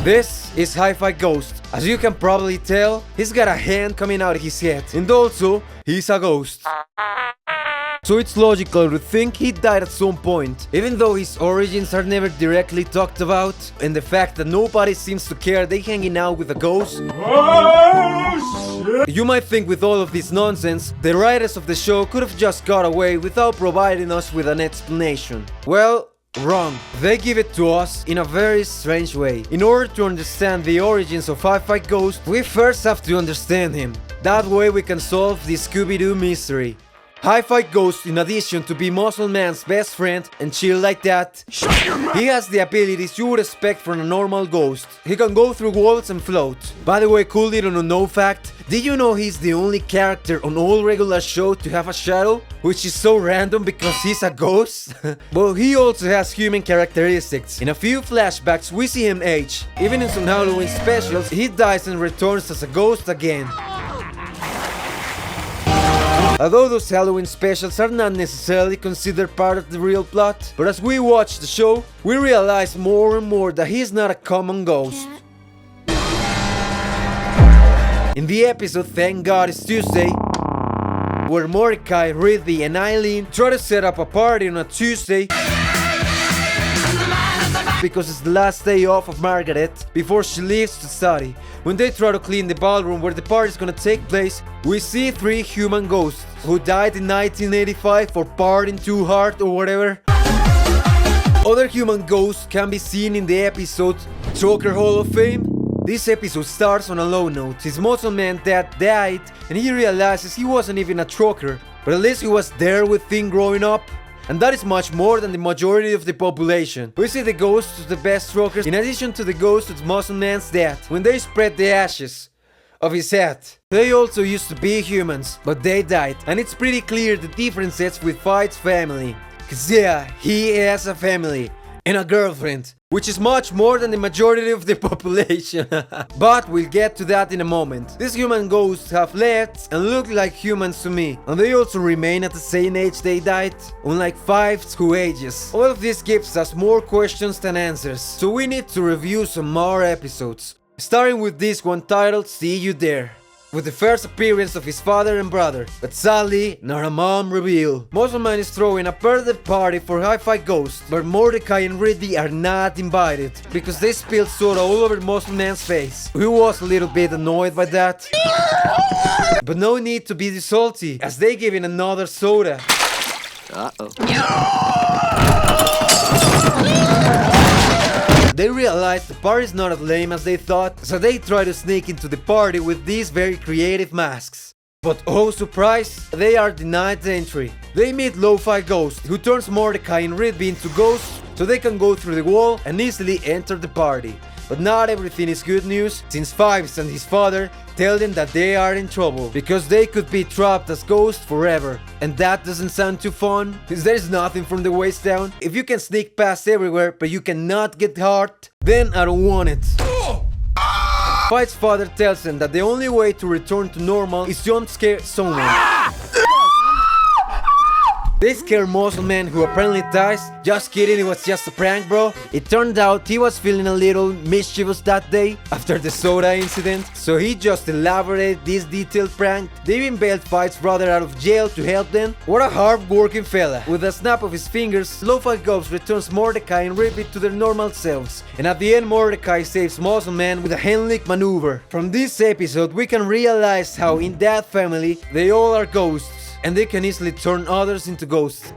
This is Hi-Fi Ghost. As you can probably tell, he's got a hand coming out of his head. And also, he's a ghost. So it's logical to think he died at some point, even though his origins are never directly talked about, and the fact that nobody seems to care they hanging out with a ghost. Oh, you might think with all of this nonsense, the writers of the show could have just got away without providing us with an explanation. Well, wrong. They give it to us in a very strange way. In order to understand the origins of Hi-Fi Ghost, we first have to understand him. That way we can solve the Scooby-Doo mystery. Hi-Fi Ghost, in addition to be Muscle Man's best friend and chill like that, he has the abilities you would expect from a normal ghost. He can go through walls and float. By the way, cool little unknown fact, did you know he's the only character on all regular shows to have a shadow? Which is so random because he's a ghost? But he also has human characteristics. In a few flashbacks we see him age. Even in some Halloween specials, he dies and returns as a ghost again. Although those Halloween specials are not necessarily considered part of the real plot, but as we watch the show, we realize more and more that he's not a common ghost. In the episode Thank God It's Tuesday, where Mordecai, Ridley and Eileen try to set up a party on a Tuesday because it's the last day off of Margaret before she leaves to study. When they try to clean the ballroom where the party is gonna take place, we see 3 human ghosts who died in 1985 for partying too hard or whatever. Other human ghosts can be seen in the episode Trucker Hall of Fame. This episode starts on a low note. His muscle man dad died and he realizes he wasn't even a trucker, but at least he was there with him growing up. And that is much more than the majority of the population. We see the ghosts of the best truckers in addition to the ghost of Muscle Man's dad when they spread the ashes of his head. They also used to be humans, but they died, and it's pretty clear the differences with Fight's family. Cause yeah, he has a family and a girlfriend, which is much more than the majority of the population. But we'll get to that in a moment. These human ghosts have legs and look like humans to me, and they also remain at the same age they died, unlike Fives who ages. All of this gives us more questions than answers, so we need to review some more episodes. Starting with this one titled See You There, with the first appearance of his father and brother, but sadly, not a mom reveal. Muscle Man is throwing a birthday party for Hi-Fi Ghost, but Mordecai and Ridley are not invited, because they spilled soda all over Muscle Man's face. He was a little bit annoyed by that. But no need to be this salty, as they give him another soda. They realize the party is not as lame as they thought, so they try to sneak into the party with these very creative masks. But oh surprise, they are denied entry. They meet Lo-Fi Ghost, who turns Mordecai and Ridley into ghosts so they can go through the wall and easily enter the party. But not everything is good news, since Fives and his father tell them that they are in trouble because they could be trapped as ghosts forever. And that doesn't sound too fun, since there is nothing from the waist down. If you can sneak past everywhere but you cannot get hurt, then I don't want it. Five's father tells them that the only way to return to normal is jump scare someone. They scare Muscle Man, who apparently dies. Just kidding, it was just a prank, bro. It turned out he was feeling a little mischievous that day after the soda incident, so he just elaborated this detailed prank. They even bailed Fight's brother out of jail to help them. What a hard-working fella. With a snap of his fingers, Lo-Fi Ghost returns Mordecai and Ridley to their normal selves. And at the end, Mordecai saves Muscle Man with a Heimlich maneuver. From this episode, we can realize how in that family, they all are ghosts, and they can easily turn others into ghosts.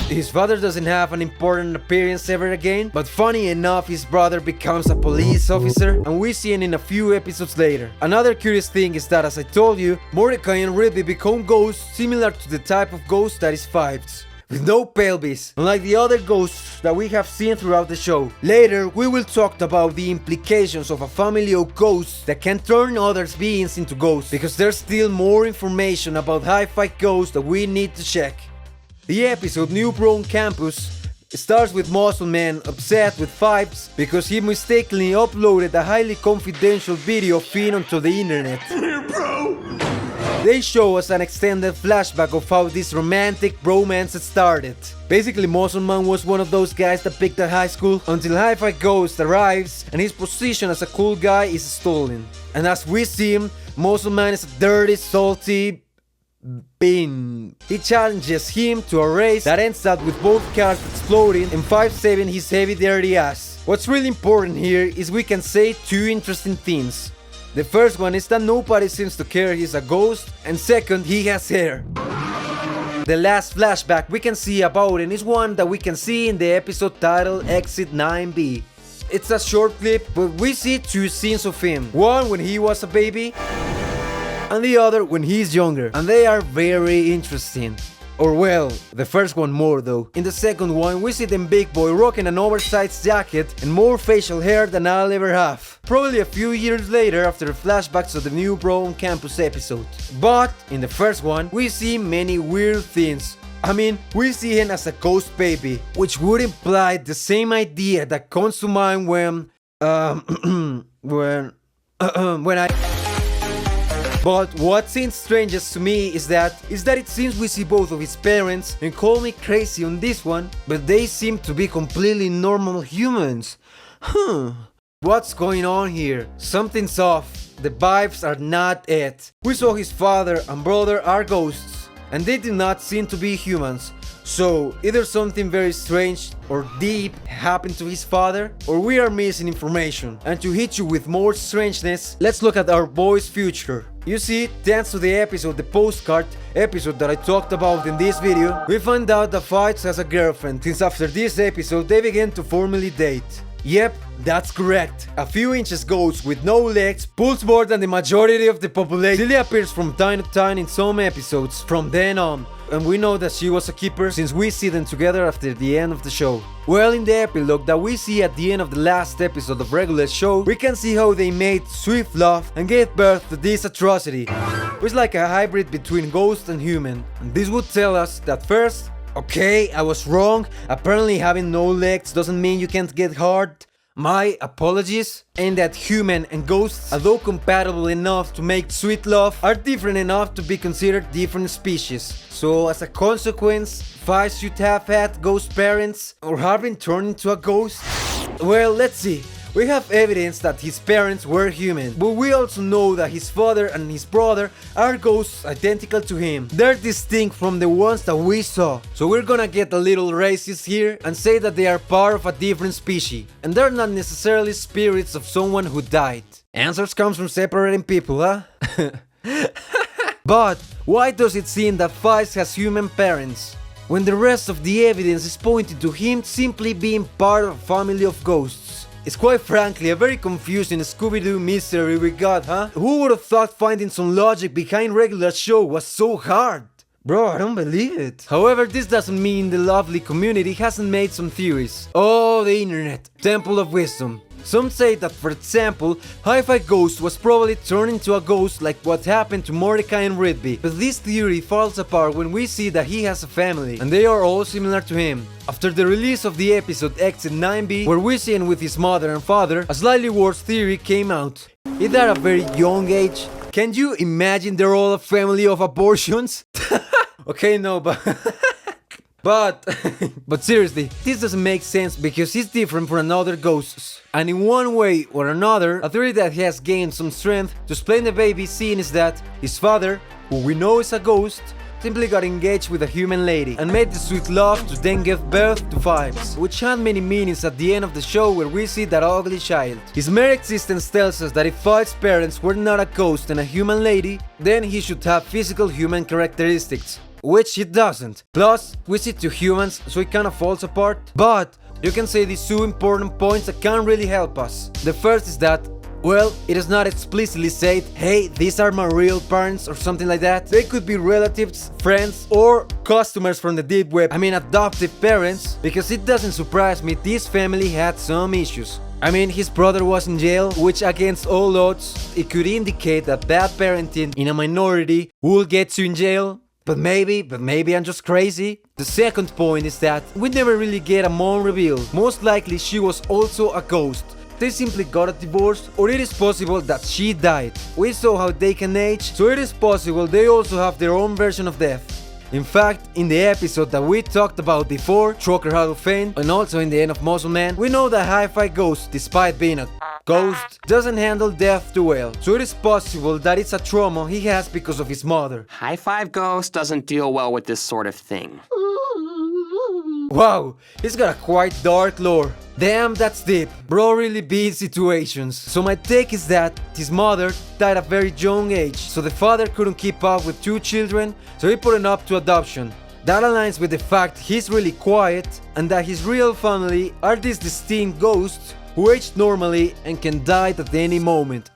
His father doesn't have an important appearance ever again, but funny enough his brother becomes a police officer, and we see him in a few episodes later. Another curious thing is that, as I told you, Mordecai and Ridley become ghosts similar to the type of ghost that is Fives, with no pelvis, unlike the other ghosts that we have seen throughout the show. Later, we will talk about the implications of a family of ghosts that can turn other beings into ghosts, because there's still more information about Hi-Fi Ghosts that we need to check. The episode New Brown Campus starts with Muscle Man upset with Fives because he mistakenly uploaded a highly confidential video feed onto the internet. Here, bro! They show us an extended flashback of how this romantic bromance started. Basically, Muscle-Man was one of those guys that picked at high school until Hi-Fi Ghost arrives and his position as a cool guy is stolen. And as we see him, Muscle-Man is a dirty, salty bin. He challenges him to a race that ends up with both cars exploding and 5-7 his heavy dirty ass. What's really important here is we can say two interesting things. The first one is that nobody seems to care he's a ghost, and second, he has hair. The last flashback we can see about him is one that we can see in the episode titled Exit 9B. It's a short clip, but we see two scenes of him. One when he was a baby, and the other when he's younger, and they are very interesting. Or well, the first one more though. In the second one, we see them big boy rocking an oversized jacket and more facial hair than I'll ever have. Probably a few years later after the flashbacks of the New Bro on Campus episode. But in the first one, we see many weird things. I mean, we see him as a ghost baby, which would imply the same idea that comes to mind when But what seems strangest to me is that it seems we see both of his parents, and call me crazy on this one, but they seem to be completely normal humans. What's going on here? Something's off. The vibes are not it. We saw his father and brother are ghosts, and they do not seem to be humans. So, either something very strange or deep happened to his father, or we are missing information. And to hit you with more strangeness, let's look at our boy's future. You see, thanks to the episode, the postcard episode that I talked about in this video, we find out that Fights has a girlfriend, since after this episode they begin to formally date. Yep, that's correct. A few inches ghost with no legs pulls more than the majority of the population. Silly appears from time to time in some episodes from then on. And we know that she was a keeper since we see them together after the end of the show. Well, in the epilogue that we see at the end of the last episode of regular show, we can see how they made swift love and gave birth to this atrocity. It was like a hybrid between ghost and human. And this would tell us that first, okay, I was wrong, apparently having no legs doesn't mean you can't get hard. My apologies. And that human and ghosts, although compatible enough to make sweet love, are different enough to be considered different species. So as a consequence, Five should have had ghost parents or have been turned into a ghost. Well, let's see. We have evidence that his parents were human, but we also know that his father and his brother are ghosts identical to him. They're distinct from the ones that we saw. So we're gonna get a little racist here and say that they are part of a different species, and they're not necessarily spirits of someone who died. Answers comes from separating people, huh? But why does it seem that Fives has human parents, when the rest of the evidence is pointing to him simply being part of a family of ghosts? It's quite frankly a very confusing Scooby-Doo mystery we got, huh? Who would have thought finding some logic behind regular show was so hard? Bro, I don't believe it. However, this doesn't mean the lovely community hasn't made some theories. Oh, the internet. Temple of Wisdom. Some say that, for example, Hi-Fi Ghost was probably turned into a ghost like what happened to Mordecai and Rigby. But this theory falls apart when we see that he has a family, and they are all similar to him. After the release of the episode Exit 9B, where we see him with his mother and father, a slightly worse theory came out. Is that a very young age? Can you imagine they're all a family of abortions? Okay, no, but... But seriously, this doesn't make sense because he's different from other ghosts. And in one way or another, a theory that has gained some strength to explain the baby scene is that his father, who we know is a ghost, simply got engaged with a human lady and made the sweet love to then give birth to Fives, which had many meanings at the end of the show where we see that ugly child. His mere existence tells us that if Fives' parents were not a ghost and a human lady, then he should have physical human characteristics, which it doesn't. Plus, we see two humans, so it kinda falls apart. But you can say these two important points that can really help us. The first is that, well, it is not explicitly said, hey, these are my real parents or something like that. They could be relatives, friends, or customers from the deep web. I mean adoptive parents, because it doesn't surprise me this family had some issues. I mean, his brother was in jail, which against all odds, it could indicate that bad parenting in a minority will get you in jail. But maybe I'm just crazy. The second point is that we never really get a mom reveal. Most likely she was also a ghost. they simply got a divorce, or it is possible that she died. We saw how they can age, so it is possible they also have their own version of death. In fact, in the episode that we talked about before, Trucker Hall of Fame, and also in the end of Muscle Man, we know that Hi-Fi Ghost, despite being a ghost, doesn't handle death too well. So it is possible that it's a trauma he has because of his mother. High Five Ghost doesn't deal well with this sort of thing. Wow, he's got a quite dark lore. Damn, that's deep. Bro really be in situations. So my take is that his mother died at a very young age, so the father couldn't keep up with 2 children, so he put him up to adoption. That aligns with the fact he's really quiet and that his real family are these distinct ghosts who age normally and can die at any moment.